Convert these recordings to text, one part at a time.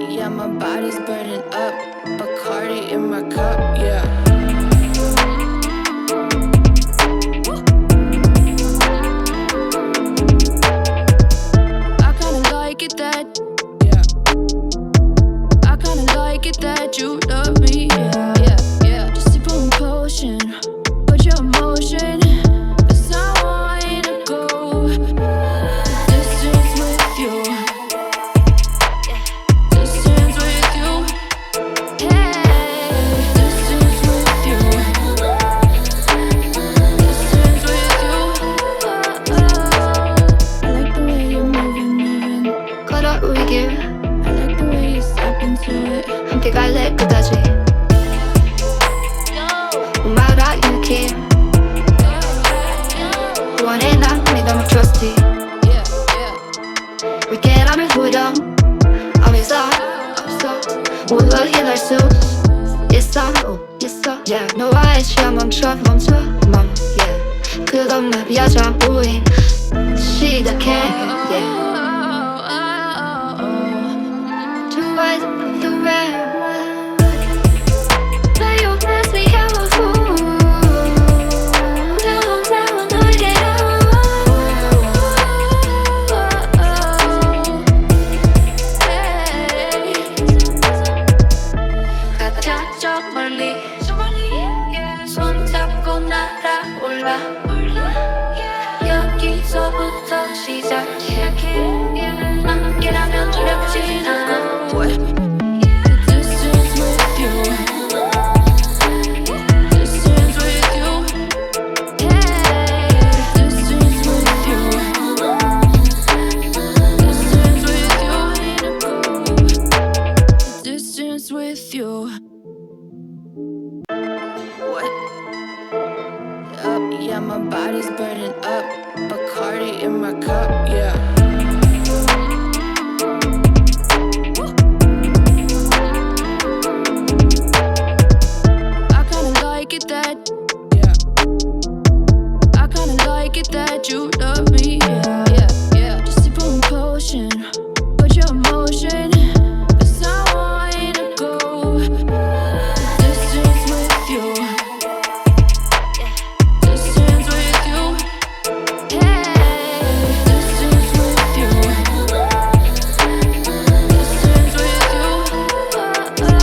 Yeah, my body's burning up, Bacardi in my cup, yeah. I kinda like it that, yeah. I kinda like it that you love me, yeah, yeah, yeah. Just sip on potion, put your emotion, 'cause I wanna go the distance with you. Distance with you, hey, distance with you. Distance with you, oh, oh. I like the way you're moving. 걸어 우리길 I like the way you step into it. 함께 갈래 끝까지 말아 you care 원해 난 너무 trusty Yeah, yeah. 위계라면 후렴 I'm inside 몰라 힐할 수 있어 yeah 너와의 시간 멈춰 yeah 그건 나비야 전부인 시작해 yeah Two eyes of the red Play your best, we have a fool 늘 혼자만 너에게로 가자 저 멀리 손잡고 날아올라 여기서부터 시작해 함께라면 두렵진 않아 Distance with you. Distance with you. Hey, distance with you. Distance with you. Distance with you. What? Up, yeah, my body's burning up. Bacardi in my cup, yeah. I kinda like it that, yeah. I kinda like it that you love me, yeah, yeah, yeah. Just sip on potion, put your emotion, 'cause I wanna go the distance with you. Distance with you, hey, distance with you. Distance with you, oh, oh.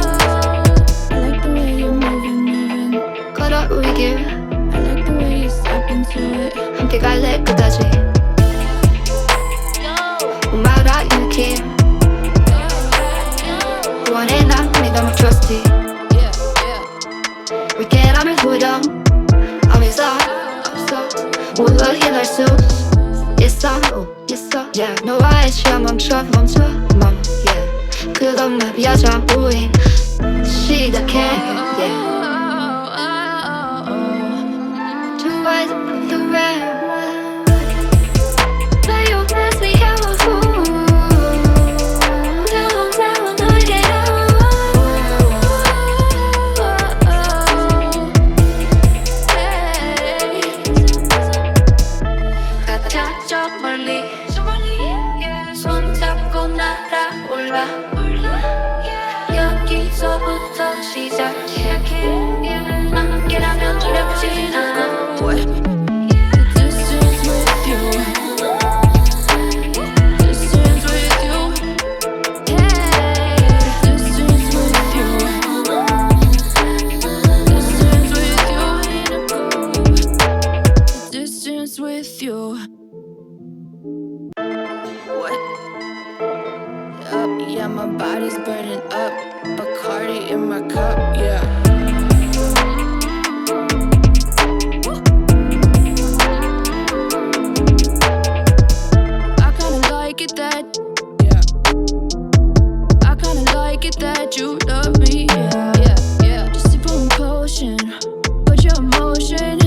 I like the way you're moving. 걸어 우리길 I like the way you step into it. 함께 갈래 끝까지 말아 you care 원해 난 너무 trusty Yeah, yeah. 위계라면 후렴 I'm inside 몰라 힐할 수 있어 yeah 너와의 시간 멈춰 yeah 그건 나비야 전부인 시작해 yeah Two eyes of the red Play your best, we have a fool 늘 혼자만 너에게로 가자 저 멀리 손잡고 날아올라 여기서부터 시작해 함께라면 두렵진 않아 Distance with you. Distance with you. Hey, distance with you. Distance with you. Distance with you. What? Up, yeah, my body's burning up. Bacardi in my cup, yeah. I kinda like it that, yeah. I kinda like it that you love me, yeah, yeah, yeah. Just sip on potion, put your emotion,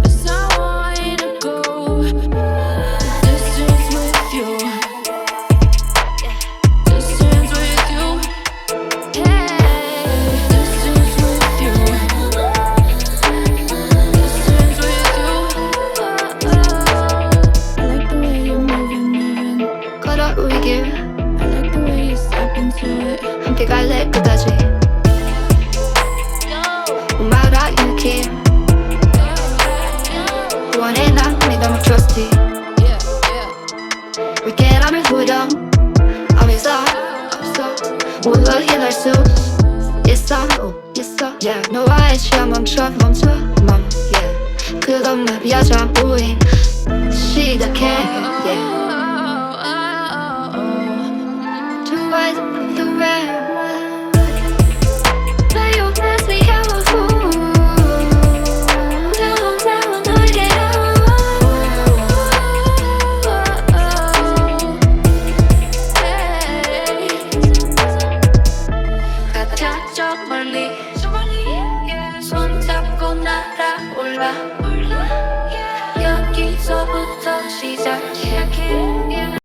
'cause I wanna go the distance with you. Distance with you, hey, distance with you. Distance with you, oh, oh. I like the way you're moving. 걸어 우리길 I like the way you step into 함께 갈래 끝까지 말아 유키 원해 난 믿어 막 trusty 위계함을 후렴 I'm inside 모두 힐할 수 있어 yeah 너와의 시간 멈춰 yeah 그건 내 여자 보인 시작해 yeah